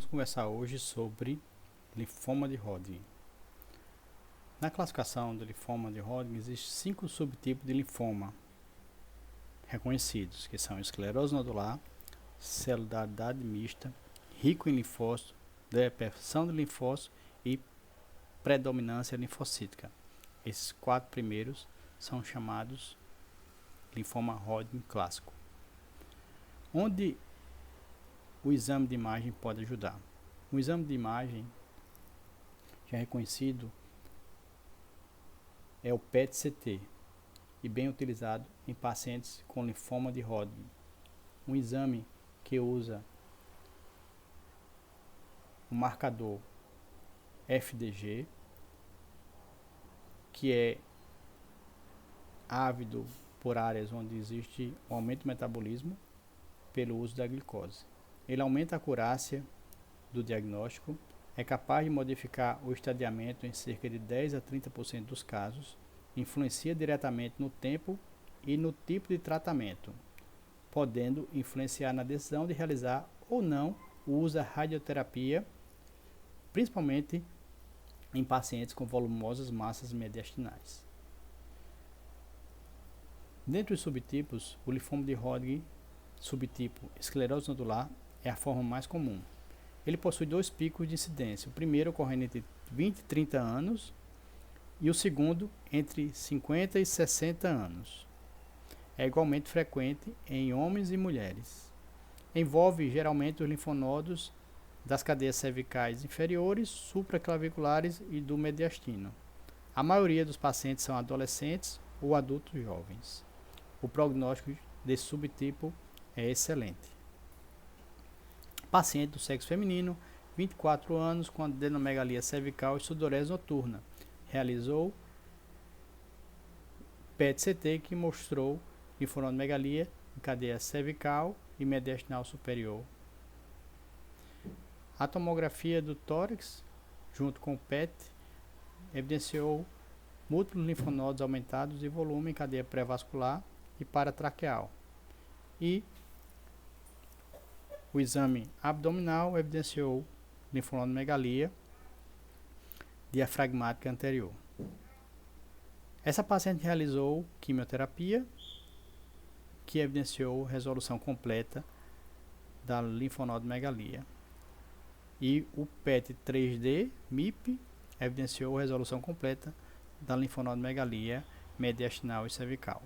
conversar hoje sobre linfoma de Hodgkin. Na classificação do linfoma de Hodgkin, existem 5 subtipos de linfoma reconhecidos, que são esclerose nodular, celularidade mista, rico em linfócitos, depressão de linfócitos e predominância linfocítica. Esses 4 primeiros são chamados linfoma Hodgkin clássico. Onde o exame de imagem pode ajudar? O exame de imagem já reconhecido é o PET-CT e bem utilizado em pacientes com linfoma de Hodgkin. Um exame que usa o marcador FDG, que é ávido por áreas onde existe um aumento do metabolismo pelo uso da glicose. Ele aumenta a acurácia do diagnóstico, é capaz de modificar o estadiamento em cerca de 10 a 30% dos casos, influencia diretamente no tempo e no tipo de tratamento, podendo influenciar na decisão de realizar ou não o uso da radioterapia, principalmente em pacientes com volumosas massas mediastinais. Dentre os subtipos, o linfoma de Hodgkin, subtipo esclerose nodular, é a forma mais comum. Ele possui 2 picos de incidência, o primeiro ocorrendo entre 20 e 30 anos e o segundo entre 50 e 60 anos. É igualmente frequente em homens e mulheres. Envolve geralmente os linfonodos das cadeias cervicais inferiores, supraclaviculares e do mediastino. A maioria dos pacientes são adolescentes ou adultos jovens. O prognóstico desse subtipo é excelente. Paciente do sexo feminino, 24 anos, com adenomegalia cervical e sudorese noturna. Realizou PET-CT que mostrou linfonodomegalia em cadeia cervical e mediastinal superior. A tomografia do tórax, junto com o PET, evidenciou múltiplos linfonodos aumentados de volume em cadeia pré-vascular e paratraqueal. E o exame abdominal evidenciou linfonodomegalia diafragmática anterior. Essa paciente realizou quimioterapia, que evidenciou resolução completa da linfonodomegalia. E o PET 3D MIP evidenciou resolução completa da linfonodomegalia mediastinal e cervical.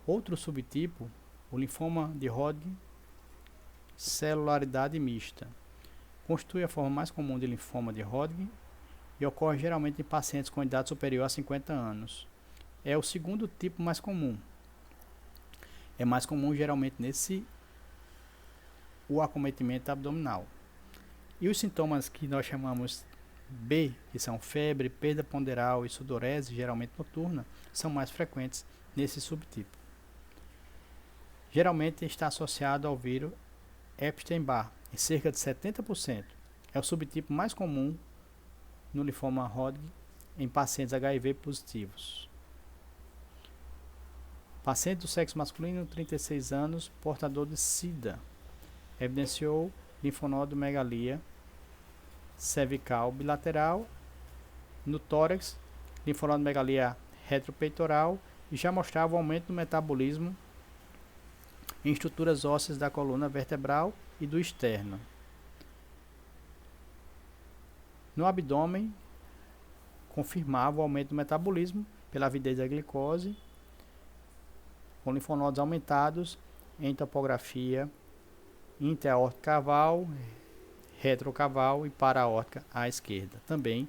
Outro subtipo, o linfoma de Hodgkin, celularidade mista, constitui a forma mais comum de linfoma de Hodgkin e ocorre geralmente em pacientes com idade superior a 50 anos. É o segundo tipo mais comum. É mais comum geralmente o acometimento abdominal. E os sintomas que nós chamamos B, que são febre, perda ponderal e sudorese, geralmente noturna, são mais frequentes nesse subtipo. Geralmente está associado ao vírus Epstein-Barr, em cerca de 70%. É o subtipo mais comum no linfoma Hodgkin em pacientes HIV positivos. Paciente do sexo masculino, 36 anos, portador de SIDA, evidenciou linfonodomegalia cervical bilateral, no tórax, linfonodomegalia retropeitoral e já mostrava o aumento do metabolismo em estruturas ósseas da coluna vertebral e do externo. No abdômen, confirmava o aumento do metabolismo pela avidez da glicose, com linfonodos aumentados em topografia intra-aórtica caval, retrocaval e para-aórtica à esquerda. Também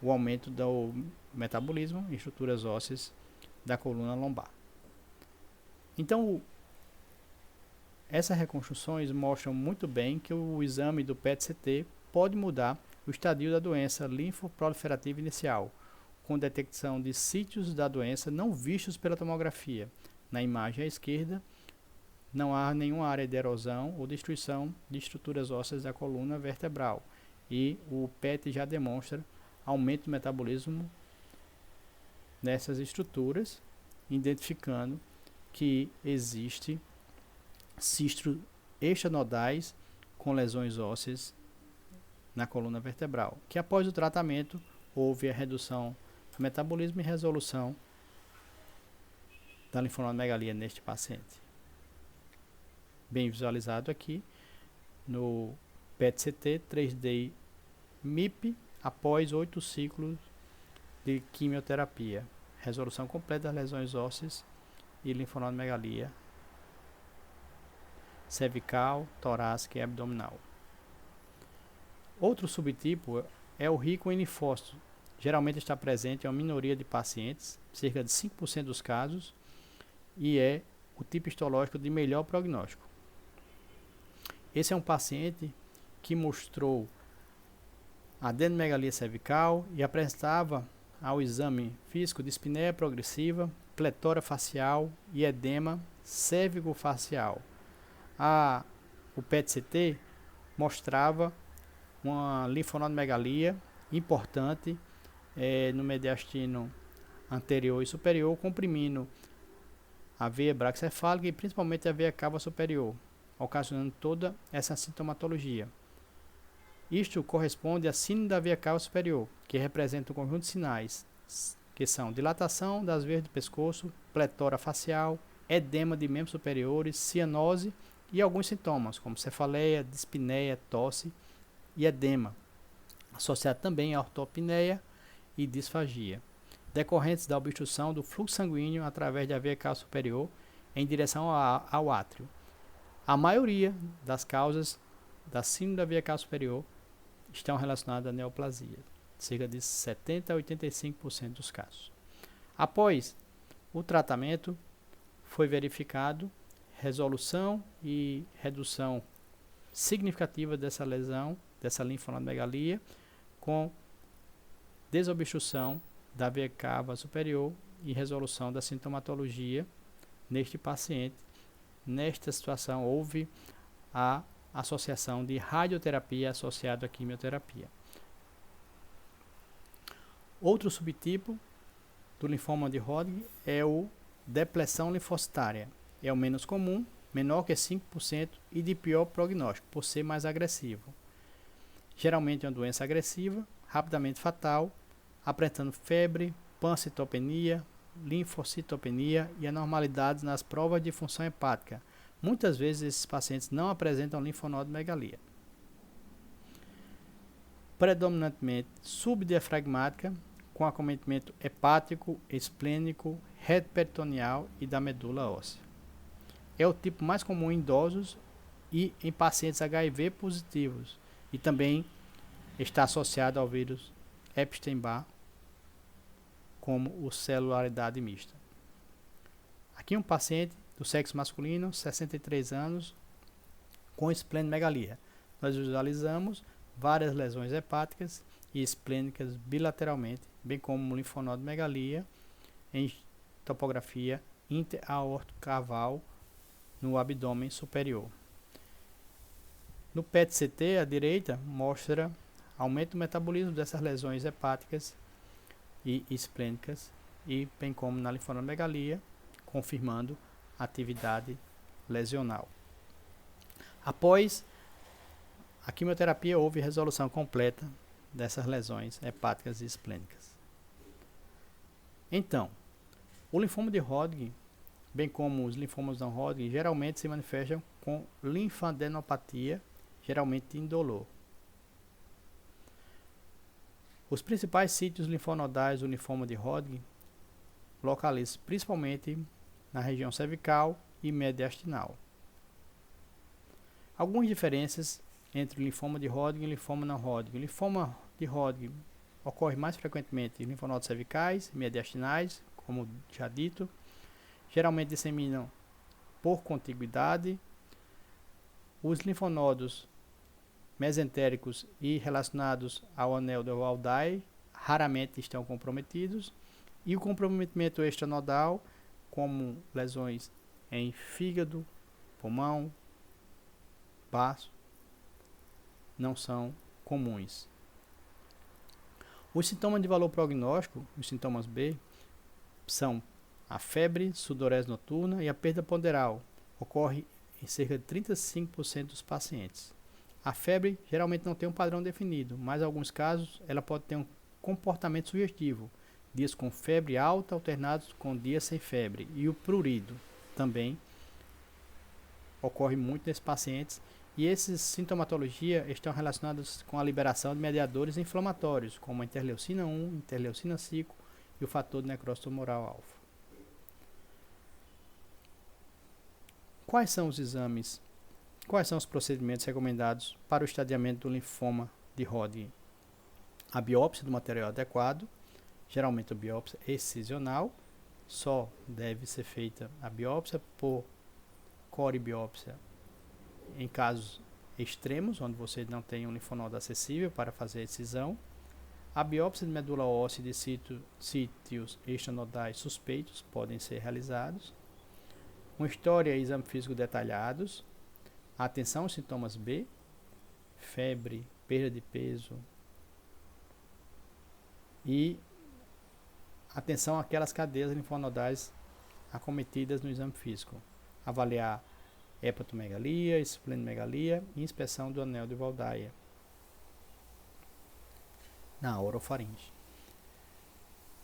o aumento do metabolismo em estruturas ósseas da coluna lombar. Então, essas reconstruções mostram muito bem que o exame do PET-CT pode mudar o estadio da doença linfoproliferativa inicial, com detecção de sítios da doença não vistos pela tomografia. Na imagem à esquerda, não há nenhuma área de erosão ou destruição de estruturas ósseas da coluna vertebral. E o PET já demonstra aumento do metabolismo nessas estruturas, identificando que existe cistos extranodais com lesões ósseas na coluna vertebral, que após o tratamento houve a redução do metabolismo e resolução da linfonodomegalia neste paciente. Bem visualizado aqui no PET-CT 3D MIP após 8 ciclos de quimioterapia. Resolução completa das lesões ósseas e linfonodomegalia cervical, torácica e abdominal. Outro subtipo é o rico em linfócitos. Geralmente está presente em uma minoria de pacientes, cerca de 5% dos casos, e é o tipo histológico de melhor prognóstico. Esse é um paciente que mostrou adenomegalia cervical e apresentava ao exame físico dispneia progressiva, pletora facial e edema cérvico-facial. O PET-CT mostrava uma linfonodomegalia importante no mediastino anterior e superior, comprimindo a veia braquicefálica e principalmente a veia cava superior, ocasionando toda essa sintomatologia. Isto corresponde à síndrome da veia cava superior, que representa um conjunto de sinais, que são dilatação das veias do pescoço, pletora facial, edema de membros superiores, cianose e alguns sintomas, como cefaleia, dispneia, tosse e edema, associado também à ortopneia e disfagia, decorrentes da obstrução do fluxo sanguíneo através da veia cava superior em direção ao átrio. A maioria das causas da síndrome da veia cava superior estão relacionadas à neoplasia, cerca de 70 a 85% dos casos. Após o tratamento, foi verificado resolução e redução significativa dessa lesão, dessa linfonodomegalia, com desobstrução da veia cava superior e resolução da sintomatologia neste paciente. Nesta situação, houve a associação de radioterapia associada à quimioterapia. Outro subtipo do linfoma de Hodgkin é o depressão linfocitária. É o menos comum, menor que 5% e de pior prognóstico, por ser mais agressivo. Geralmente é uma doença agressiva, rapidamente fatal, apresentando febre, pancitopenia, linfocitopenia e anormalidades nas provas de função hepática. Muitas vezes esses pacientes não apresentam linfonodomegalia. Predominantemente subdiafragmática, com acometimento hepático, esplênico, retroperitoneal e da medula óssea. É o tipo mais comum em idosos e em pacientes HIV positivos e também está associado ao vírus Epstein-Barr como o celularidade mista. Aqui um paciente do sexo masculino, 63 anos, com esplenomegalia. Nós visualizamos várias lesões hepáticas e esplênicas bilateralmente, bem como linfonodomegalia em topografia interaortocaval no abdômen superior. No PET-CT, à direita, mostra aumento do metabolismo dessas lesões hepáticas e esplênicas, e bem como na linfonodomegalia, confirmando a atividade lesional. Após a quimioterapia, houve resolução completa dessas lesões hepáticas e esplênicas. Então, o linfoma de Hodgkin, bem como os linfomas não Hodgkin, geralmente se manifestam com linfadenopatia, geralmente indolor. Os principais sítios linfonodais do linfoma de Hodgkin localizam principalmente na região cervical e mediastinal. Algumas diferenças entre o linfoma de Hodgkin e o linfoma não Hodgkin. O linfoma de Hodgkin ocorre mais frequentemente em linfonodos cervicais e mediastinais, como já dito. Geralmente disseminam por contiguidade. Os linfonodos mesentéricos e relacionados ao anel de Waldai raramente estão comprometidos. E o comprometimento extranodal, como lesões em fígado, pulmão, baço, não são comuns. Os sintomas de valor prognóstico, os sintomas B, são a febre, sudorese noturna e a perda ponderal. Ocorre em cerca de 35% dos pacientes. A febre geralmente não tem um padrão definido, mas em alguns casos ela pode ter um comportamento sugestivo. Dias com febre alta alternados com dias sem febre. E o prurido também ocorre muito nesses pacientes. E essas sintomatologias estão relacionadas com a liberação de mediadores inflamatórios, como a interleucina 1, interleucina 5 e o fator de necrose tumoral alfa. Quais são os procedimentos recomendados para o estadiamento do linfoma de Hodgkin? A biópsia do material adequado, geralmente a biópsia excisional, só deve ser feita a biópsia por coribiópsia em casos extremos, onde você não tem um linfonodo acessível para fazer a excisão. A biópsia de medula óssea de sítios extranodais suspeitos podem ser realizados. Uma história e exame físico detalhados. Atenção aos sintomas B, febre, perda de peso e atenção àquelas cadeias linfonodais acometidas no exame físico. Avaliar hepatomegalia, esplenomegalia e inspeção do anel de Waldeyer na orofaringe.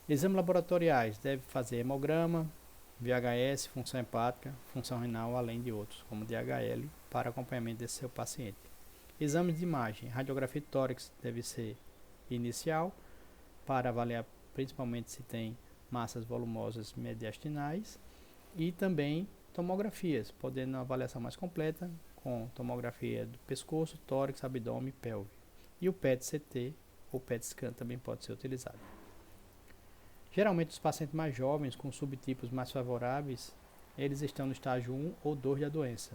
Exames laboratoriais: deve fazer hemograma, VHS, função hepática, função renal, além de outros, como DHL, para acompanhamento desse seu paciente. Exames de imagem: radiografia de tórax deve ser inicial, para avaliar principalmente se tem massas volumosas mediastinais, e também tomografias, podendo uma avaliação mais completa com tomografia do pescoço, tórax, abdômen e pelve. E o PET-CT ou PET-scan também pode ser utilizado. Geralmente os pacientes mais jovens com subtipos mais favoráveis, eles estão no estágio 1 ou 2 da doença,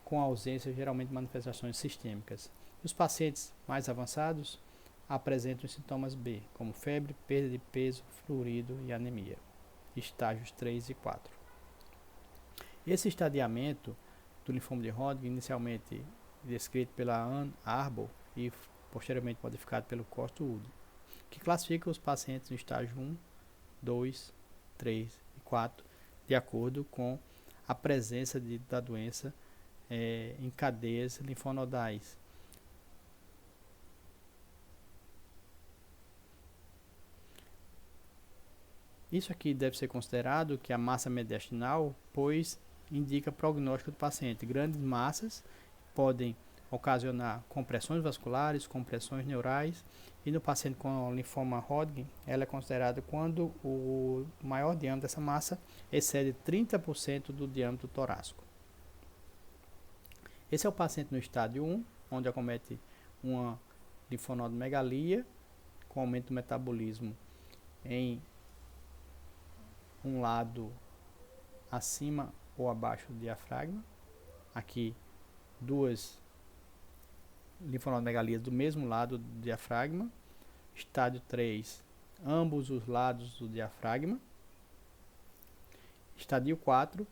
com ausência geralmente de manifestações sistêmicas. Os pacientes mais avançados apresentam sintomas B, como febre, perda de peso, prurido e anemia, estágios 3 e 4. Esse estadiamento do linfoma de Hodgkin, inicialmente descrito pela Ann Arbor e posteriormente modificado pelo Costa-Wood, que classifica os pacientes no estágio 1, 2, 3 e 4, de acordo com a presença da doença em cadeias linfonodais. Isso aqui deve ser considerado que a massa mediastinal, pois indica prognóstico do paciente. Grandes massas podem ocasionar compressões vasculares, compressões neurais, e no paciente com linfoma Hodgkin, ela é considerada quando o maior diâmetro dessa massa excede 30% do diâmetro torácico. Esse é o paciente no estádio 1, onde acomete uma linfonodomegalia, com aumento do metabolismo em um lado acima ou abaixo do diafragma. Aqui, duas linfonodomegalias do mesmo lado do diafragma. Estádio 3, ambos os lados do diafragma. Estádio 4,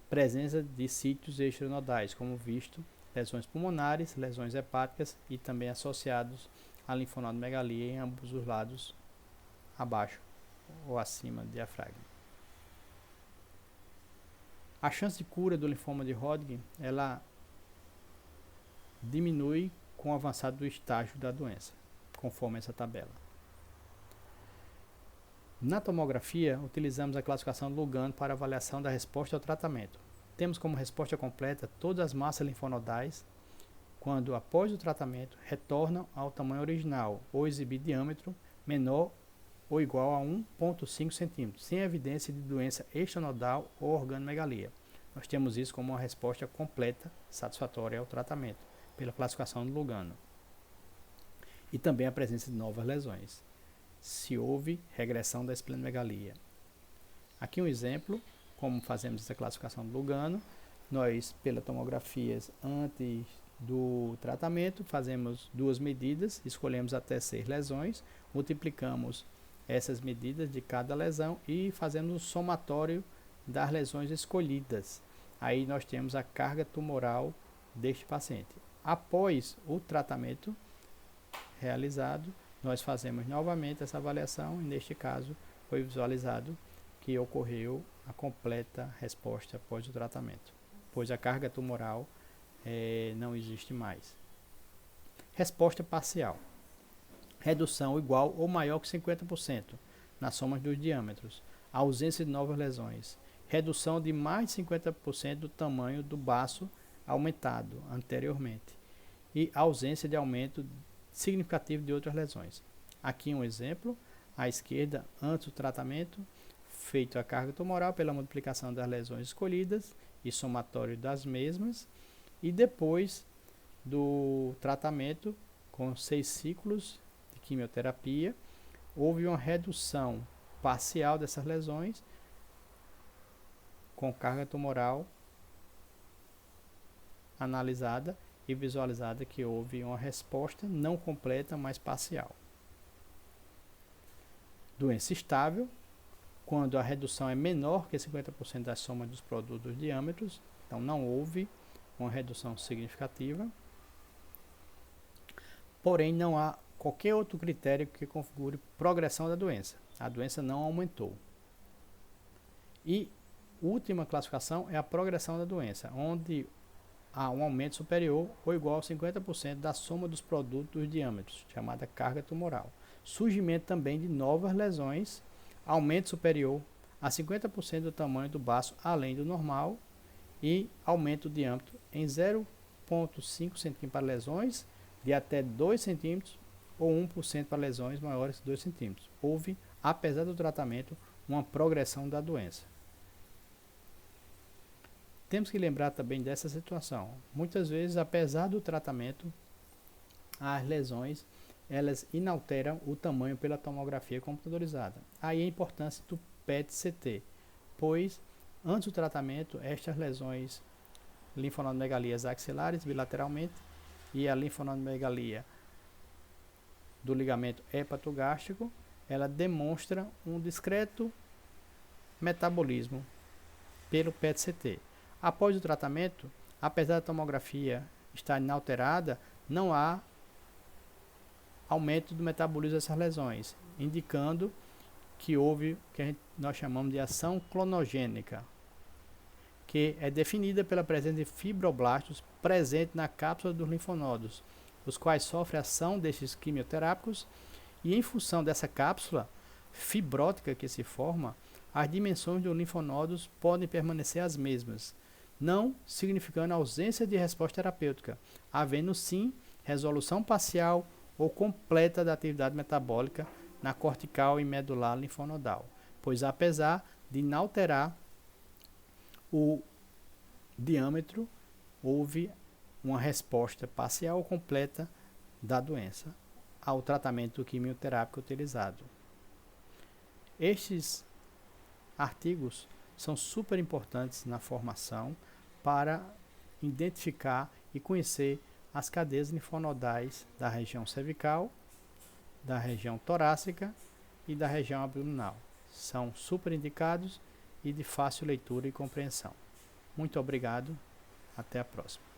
presença de sítios extranodais, como visto, lesões pulmonares, lesões hepáticas e também associados à linfonodomegalia em ambos os lados, abaixo ou acima do diafragma. A chance de cura do linfoma de Hodgkin, ela diminui com o avançar do estágio da doença, conforme essa tabela. Na tomografia, utilizamos a classificação Lugano para avaliação da resposta ao tratamento. Temos como resposta completa todas as massas linfonodais, quando após o tratamento retornam ao tamanho original ou exibir diâmetro menor ou igual a 1,5 cm, sem evidência de doença extranodal ou organomegalia. Nós temos isso como uma resposta completa, satisfatória ao tratamento, pela classificação de Lugano. E também a presença de novas lesões, se houve regressão da esplenomegalia. Aqui um exemplo, como fazemos essa classificação de Lugano. Nós, pela tomografias antes do tratamento, fazemos duas medidas, escolhemos até 6 lesões, multiplicamos essas medidas de cada lesão e fazemos o somatório das lesões escolhidas. Aí nós temos a carga tumoral deste paciente. Após o tratamento realizado, nós fazemos novamente essa avaliação e neste caso foi visualizado que ocorreu a completa resposta após o tratamento, pois a carga tumoral não existe mais. Resposta parcial. Redução igual ou maior que 50% nas somas dos diâmetros. Ausência de novas lesões. Redução de mais de 50% do tamanho do baço aumentado anteriormente. E ausência de aumento significativo de outras lesões. Aqui um exemplo. À esquerda, antes do tratamento, feito a carga tumoral pela multiplicação das lesões escolhidas e somatório das mesmas. E depois do tratamento, com 6 ciclos de quimioterapia, houve uma redução parcial dessas lesões com carga tumoral analisada e visualizada que houve uma resposta não completa, mas parcial. Doença estável, quando a redução é menor que 50% da soma dos produtos dos diâmetros, então não houve uma redução significativa. Porém, não há qualquer outro critério que configure progressão da doença. A doença não aumentou. E última classificação é a progressão da doença, onde há um aumento superior ou igual a 50% da soma dos produtos dos diâmetros, chamada carga tumoral. Surgimento também de novas lesões, aumento superior a 50% do tamanho do baço além do normal e aumento do diâmetro em 0,5 cm para lesões de até 2 cm ou 1% para lesões maiores que 2 cm. Houve, apesar do tratamento, uma progressão da doença. Temos que lembrar também dessa situação. Muitas vezes, apesar do tratamento, as lesões elas inalteram o tamanho pela tomografia computadorizada. Aí a importância do PET-CT, pois antes do tratamento, estas lesões linfonodomegalias axilares bilateralmente e a linfonodomegalia do ligamento hepatogástrico, ela demonstra um discreto metabolismo pelo PET-CT. Após o tratamento, apesar da tomografia estar inalterada, não há aumento do metabolismo dessas lesões, indicando que houve o que nós chamamos de ação clonogênica, que é definida pela presença de fibroblastos presentes na cápsula dos linfonodos, os quais sofrem a ação destes quimioterápicos, e em função dessa cápsula fibrótica que se forma, as dimensões dos linfonodos podem permanecer as mesmas, não significando ausência de resposta terapêutica, havendo sim resolução parcial ou completa da atividade metabólica na cortical e medular linfonodal, pois apesar de inalterar o diâmetro, houve uma resposta parcial ou completa da doença ao tratamento quimioterápico utilizado. Estes artigos são super importantes na formação para identificar e conhecer as cadeias linfonodais da região cervical, da região torácica e da região abdominal. São super indicados e de fácil leitura e compreensão. Muito obrigado, até a próxima.